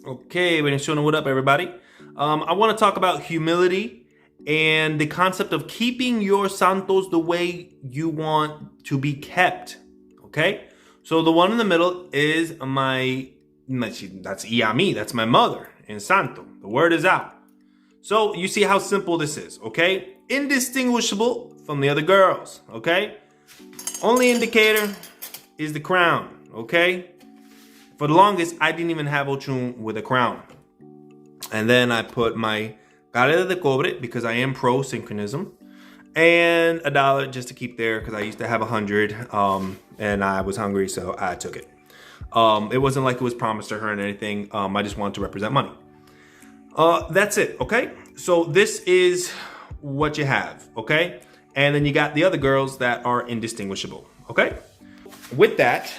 Okay, Benediction, what up, everybody? I want to talk about humility and the concept of keeping your Santos the way you want to be kept. Okay, so the one in the middle is that's Iami, that's my mother in Santo. The word is out. So you see how simple this is, okay? Indistinguishable from the other girls, okay? Only indicator is the crown, okay? For the longest, I didn't even have Ochun with a crown. And then I put my careta de cobre because I am pro synchronism, and $1 just to keep there because I used to have 100, and I was hungry, so I took it. It wasn't like it was promised to her and anything. I just wanted to represent money. That's it, okay? So this is what you have, okay? And then you got the other girls that are indistinguishable, okay? With that,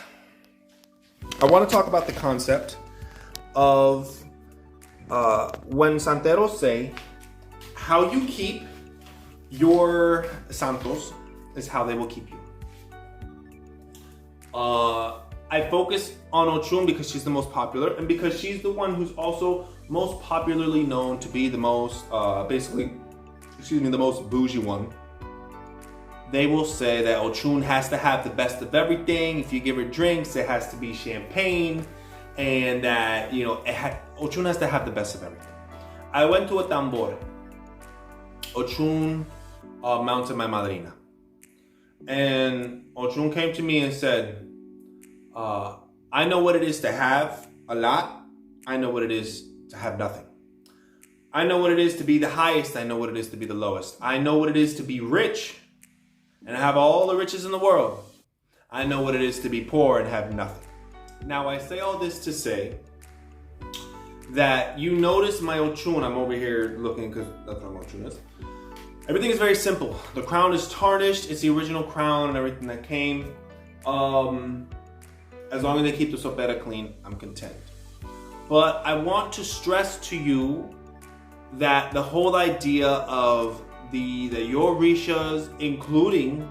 I want to talk about the concept of when Santeros say how you keep your Santos is how they will keep you. I focus on Ochun because she's the most popular and because she's the one who's also most popularly known to be the most, the most bougie one. They will say that Ochun has to have the best of everything. If you give her drinks, it has to be champagne, and that, Ochun has to have the best of everything. I went to a tambor. Ochun mounted my madrina. And Ochun came to me and said, I know what it is to have a lot. I know what it is to have nothing. I know what it is to be the highest. I know what it is to be the lowest. I know what it is to be rich and have all the riches in the world. I know what it is to be poor and have nothing. Now, I say all this to say that you notice my Ochun. I'm over here looking because that's what my Ochun is. Everything is very simple. The crown is tarnished. It's the original crown and everything that came. As long as they keep the sopera clean, I'm content. But I want to stress to you that the whole idea of your orishas, including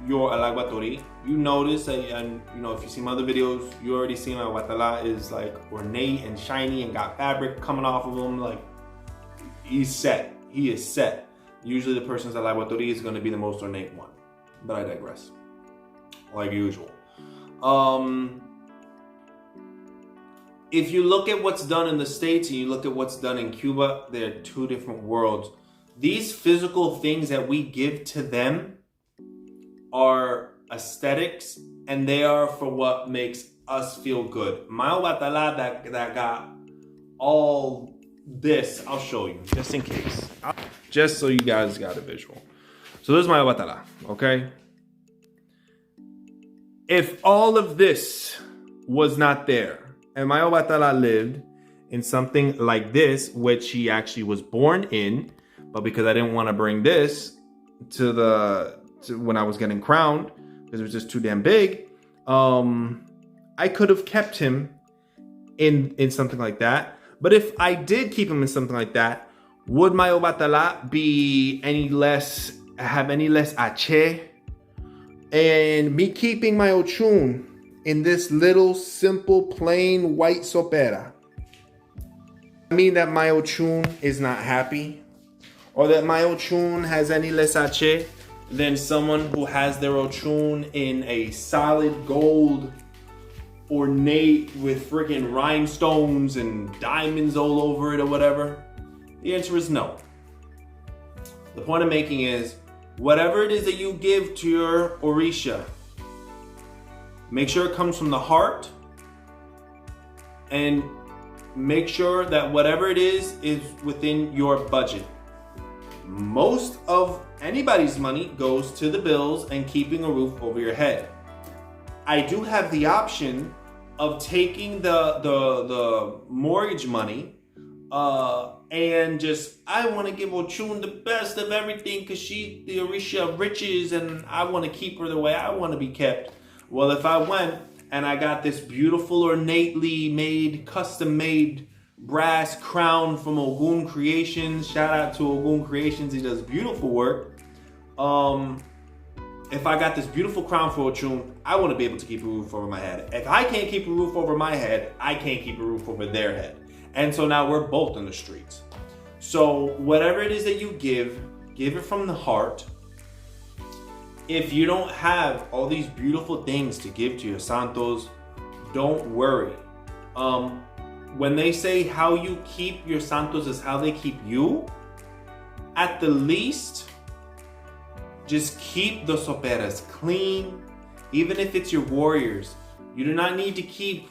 your alaguatori, you notice, and if you see my other videos, you already seen my watala is like ornate and shiny and got fabric coming off of him. Like, he's set. He is set. Usually the person's alaguatori is going to be the most ornate one. But I digress. Like usual. If you look at what's done in the States and you look at what's done in Cuba, they're two different worlds. These physical things that we give to them are aesthetics, and they are for what makes us feel good. My Batala that got all this, I'll show you, just in case. Just so you guys got a visual. So this is my Batala, okay? If all of this was not there, and my Batala lived in something like this, which he actually was born in, but because I didn't want to bring this to when I was getting crowned, because it was just too damn big, I could have kept him in something like that. But if I did keep him in something like that, would my Batala be have any less ache? And me keeping my Ochun in this little simple plain white sopera, I mean that my Ochun is not happy, or that my Ochun has any less ache than someone who has their Ochun in a solid gold ornate with freaking rhinestones and diamonds all over it or whatever? The answer is no. The point I'm making is, whatever it is that you give to your orisha, make sure it comes from the heart, and make sure that whatever it is within your budget. Most of anybody's money goes to the bills and keeping a roof over your head. I do have the option of taking the mortgage money and just, I want to give Ochun the best of everything because she's the orisha of riches and I want to keep her the way I want to be kept. Well, if I went and I got this beautiful, ornately made, custom-made brass crown from Ogun Creations, shout out to Ogun Creations, he does beautiful work. If I got this beautiful crown for Ochun, I want to be able to keep a roof over my head. If I can't keep a roof over my head, I can't keep a roof over their head. And so now we're both in the streets. So whatever it is that you give it from the heart. If you don't have all these beautiful things to give to your Santos, don't worry. When they say how you keep your Santos is how they keep you, at the least, just keep the soperas clean. Even if it's your warriors, you do not need to keep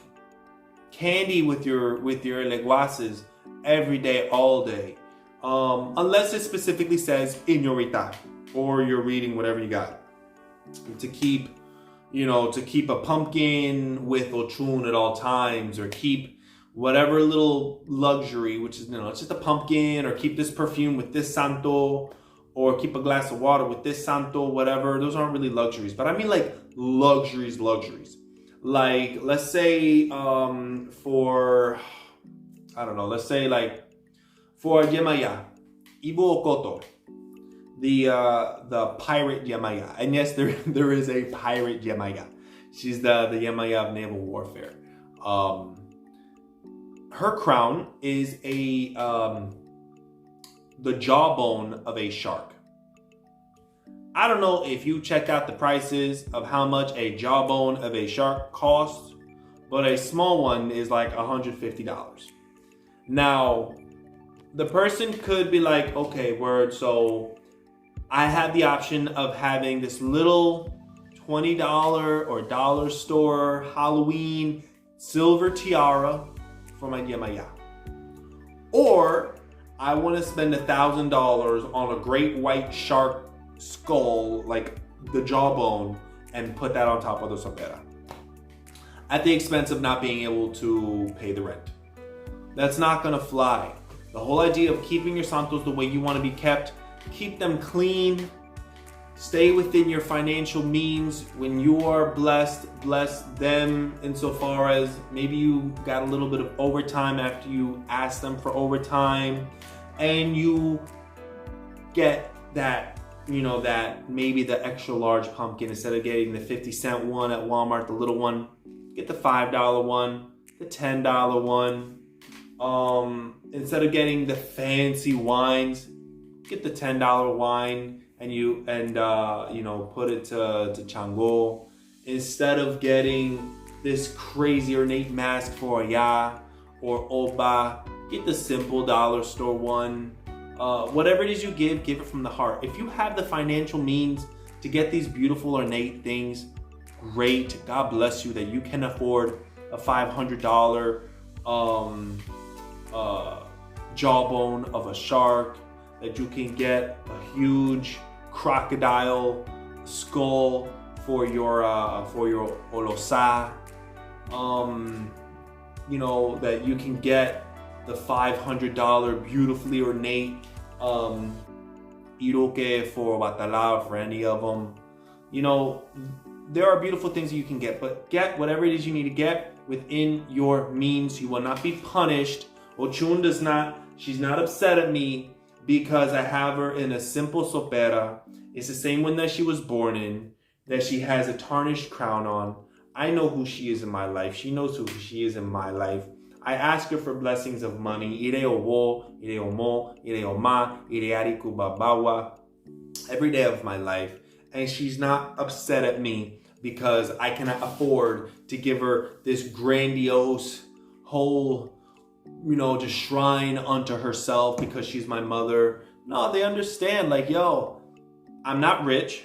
candy with your leguases every day, all day. Unless it specifically says in your rita, or you're reading whatever you got. To keep a pumpkin with Ochun at all times, or keep whatever little luxury, which is, it's just a pumpkin, or keep this perfume with this santo, or keep a glass of water with this santo, whatever. Those aren't really luxuries, but I mean like luxuries. Like, let's say, for Yemaya, Ibu Okoto, the pirate Yemaya. And yes, there is a pirate Yemaya. She's the Yemaya of naval warfare. Her crown is the jawbone of a shark. I don't know if you checked out the prices of how much a jawbone of a shark costs, but a small one is like $150. Now, the person could be like, okay, word, so I have the option of having this little $20 or dollar store Halloween silver tiara for my Yemaya. Or I want to spend $1,000 on a great white shark skull, like the jawbone, and put that on top of the sopera at the expense of not being able to pay the rent. That's not gonna fly. The whole idea of keeping your Santos the way you want to be kept, keep them clean, stay within your financial means. When you are blessed, bless them insofar as maybe you got a little bit of overtime after you ask them for overtime, and you get that, that maybe the extra large pumpkin, instead of getting the 50-cent one at Walmart, the little one, get the $5 one, the $10 one. Instead of getting the fancy wines, get the $10 wine and put it to Chango. Instead of getting this crazy ornate mask for Ya or Oba, get the simple dollar store one. Whatever it is you give it from the heart. If you have the financial means to get these beautiful ornate things, great. God bless you that you can afford a $500 jawbone of a shark, that you can get a huge crocodile skull for your olosa, that you can get the $500 beautifully ornate iroke for Batala, for any of them. There are beautiful things that you can get, but get whatever it is you need to get within your means. You will not be punished. Ochun she's not upset at me because I have her in a simple sopera. It's the same one that she was born in, that she has a tarnished crown on. I know who she is in my life. She knows who she is in my life. I ask her for blessings of money. Ire owo, ire omo, ire oma, ire ariku babawa, every day of my life. And she's not upset at me because I cannot afford to give her this grandiose whole, just shrine unto herself because she's my mother. No, they understand, like, yo, I'm not rich,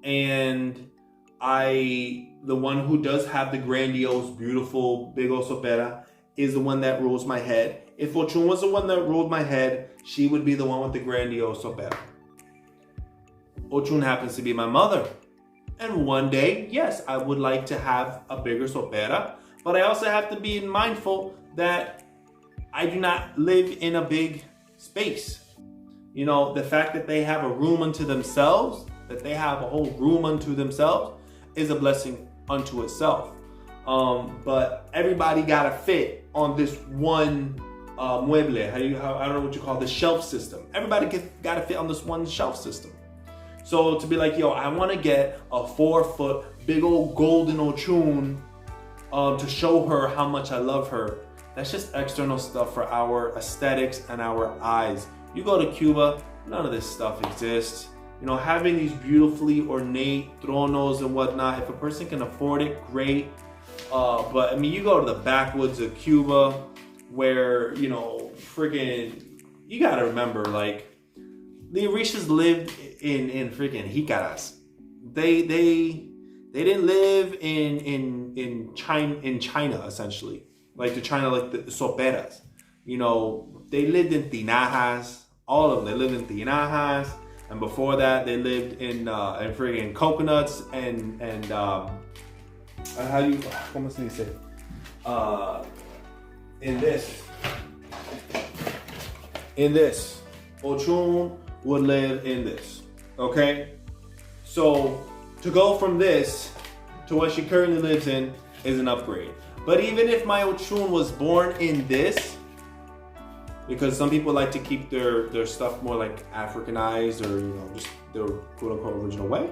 and the one who does have the grandiose, beautiful, big old sopera is the one that rules my head. If Ochun was the one that ruled my head, she would be the one with the grandiose sopera. Ochun happens to be my mother. And one day, yes, I would like to have a bigger sopera, but I also have to be mindful that I do not live in a big space. The fact that they have a room unto themselves, that they have a whole room unto themselves, is a blessing unto itself. But everybody gotta fit on this one mueble. I don't know what you call the shelf system. Everybody gotta fit on this one shelf system. So to be like, yo, I want to get a 4-foot big old golden Ochun to show her how much I love her. That's just external stuff for our aesthetics and our eyes. You go to Cuba, none of this stuff exists. You know, having these beautifully ornate tronos and whatnot, if a person can afford it, great. But I mean, you go to the backwoods of Cuba where, you know, friggin', you gotta remember, like, the orishas lived in friggin' jicaras. They didn't live in China essentially, like the China, like the soperas. You know, they lived in tinajas. All of them, they lived in tinajas, and before that, they lived in friggin' coconuts and how do you, ¿cómo se dice? In this, Ochun would live in this. Okay, so to go from this to what she currently lives in is an upgrade. But even if my Ochun was born in this, because some people like to keep their stuff more like Africanized, or, you know, just their quote unquote original way,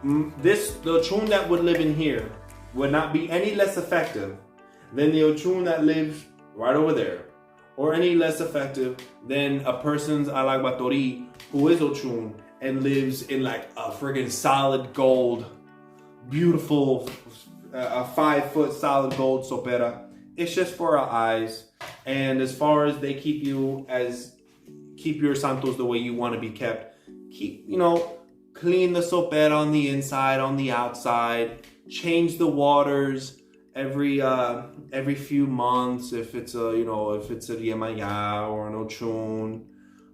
the Ochun that would live in here would not be any less effective than the Ochun that lives right over there, or any less effective than a person's Alagbatori who is Ochun and lives in like a friggin' solid gold, beautiful, a 5-foot solid gold sopera. It's just for our eyes. And as far as they keep your Santos the way you want to be kept, clean the sopera on the inside, on the outside, change the waters every few months if it's a Yemaya or an Ochun,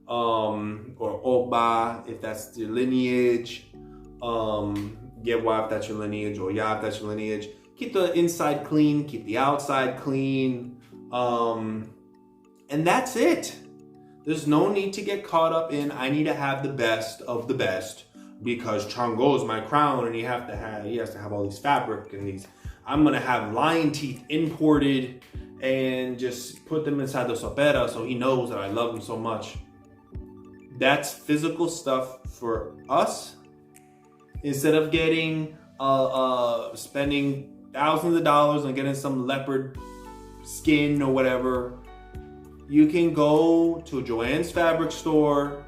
or Oba if that's your lineage, Yewa if that's your lineage, or Ya if that's your lineage. Keep the inside clean, keep the outside clean, and that's it. There's no need to get caught up in, I need to have the best of the best because Chango is my crown and he has to have all these fabric and these, I'm gonna have lion teeth imported and just put them inside the sopera so he knows that I love him so much. That's physical stuff for us. Instead of getting spending thousands of dollars on getting some leopard skin or whatever, you can go to Joann's fabric store,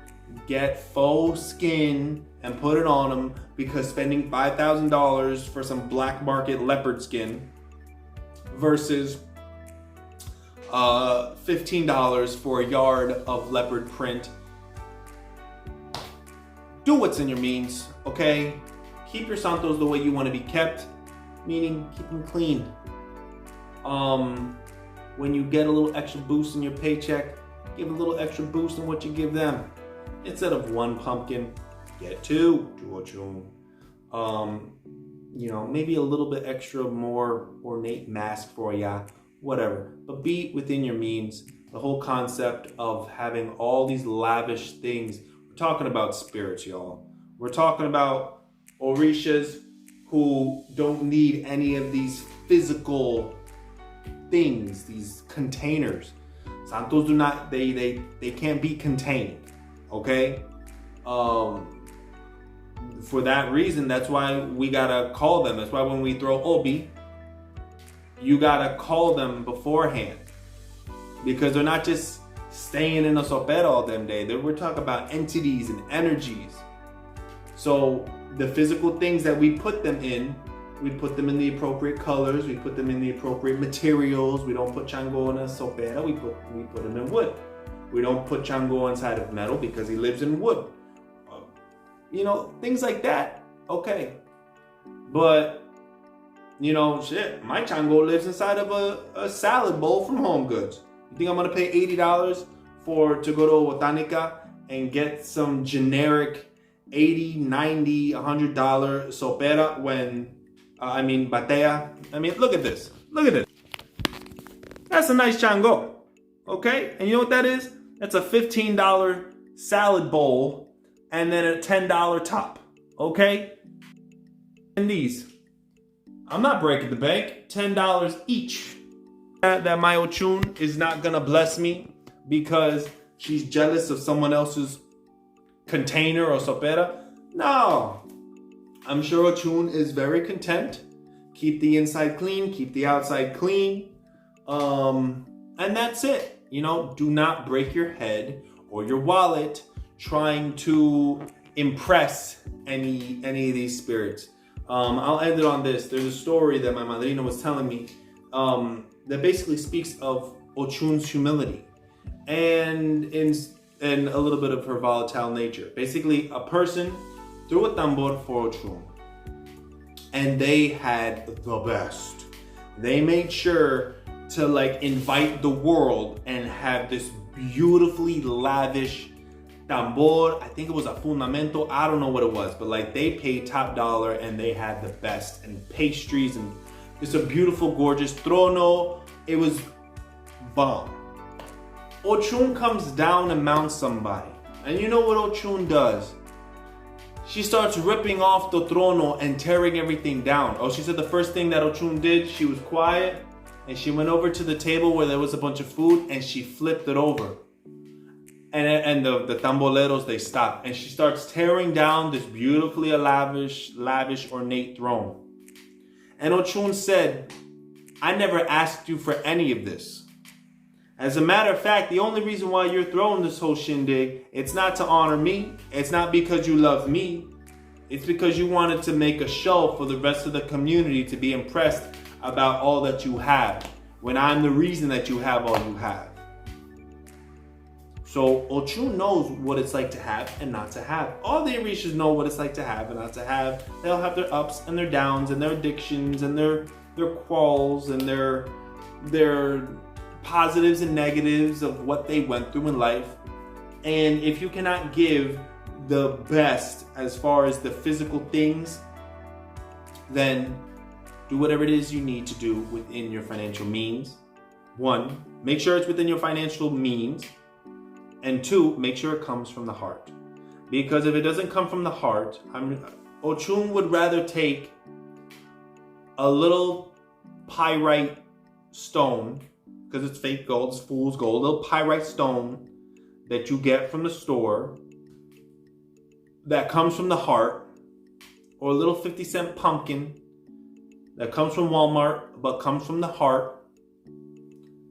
get faux skin and put it on them, because spending $5,000 for some black market leopard skin versus $15 for a yard of leopard print. Do what's in your means, okay? Keep your Santos the way you want to be kept, meaning keep them clean. When you get a little extra boost in your paycheck, give a little extra boost in what you give them. Instead of one pumpkin, get two Ochun. Maybe a little bit extra more ornate mask for ya, whatever. But be within your means. The whole concept of having all these lavish things. We're talking about spirits, y'all. We're talking about orishas who don't need any of these physical things, these containers. Santos do not, they can't be contained, okay? For that reason, that's why we gotta call them. That's why when we throw obi, you gotta call them beforehand, because they're not just staying in a sopera all damn day. We're talking about entities and energies. So the physical things that we put them in, we put them in the appropriate colors, we put them in the appropriate materials. We don't put Chango in a sopera, we put him in wood. We don't put Chango inside of metal because he lives in wood. Things like that, okay. But, my Chango lives inside of a salad bowl from Home Goods. You think I'm gonna pay $80 to go to Botanica and get some generic $80, $90, $100 sopera batea? Look at this. That's a nice Chango, okay? And you know what that is? That's a $15 salad bowl and then a $10 top, okay? And these, I'm not breaking the bank, $10 each. That my Ochun is not gonna bless me because she's jealous of someone else's container or sopera. No, I'm sure Ochun is very content. Keep the inside clean, keep the outside clean. And that's it. You know, do not break your head or your wallet trying to impress any of these spirits. I'll end it on this. There's a story that my madrina was telling me that basically speaks of Ochun's humility and a little bit of her volatile nature. Basically, a person threw a tambor for Ochun, and they had the best. They made sure to like invite the world and have this beautifully lavish tambor. I think it was a fundamento. I don't know what it was, but like they paid top dollar and they had the best, and pastries, and it's a beautiful, gorgeous trono. It was bomb. Ochun comes down and mounts somebody. And you know what Ochun does? She starts ripping off the trono and tearing everything down. Oh, she said the first thing that Ochun did, she was quiet and she went over to the table where there was a bunch of food and she flipped it over. And the tamboleros, they stopped. And she starts tearing down this beautifully lavish, ornate throne. And Ochun said, I never asked you for any of this. As a matter of fact, the only reason why you're throwing this whole shindig, it's not to honor me. It's not because you love me. It's because you wanted to make a show for the rest of the community to be impressed about all that you have, when I'm the reason that you have all you have. So Ochun knows what it's like to have and not to have. All the orishas know what it's like to have and not to have. They'll have their ups and their downs and their addictions and their quarrels and their positives and negatives of what they went through in life. And if you cannot give the best as far as the physical things, then do whatever it is you need to do within your financial means. 1, make sure it's within your financial means. And 2, make sure it comes from the heart. Because if it doesn't come from the heart, Ochun would rather take a little pyrite stone, because it's fake gold, it's fool's gold, a little pyrite stone that you get from the store that comes from the heart, or a little 50-cent pumpkin that comes from Walmart but comes from the heart,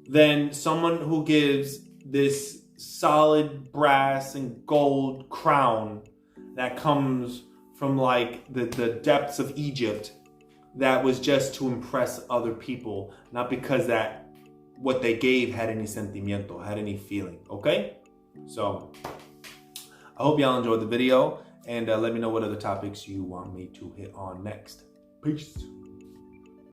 than someone who gives this solid brass and gold crown that comes from like the depths of Egypt, that was just to impress other people, not because that what they gave had any sentimiento, had any feeling, okay? So, I hope y'all enjoyed the video, and let me know what other topics you want me to hit on next. Peace.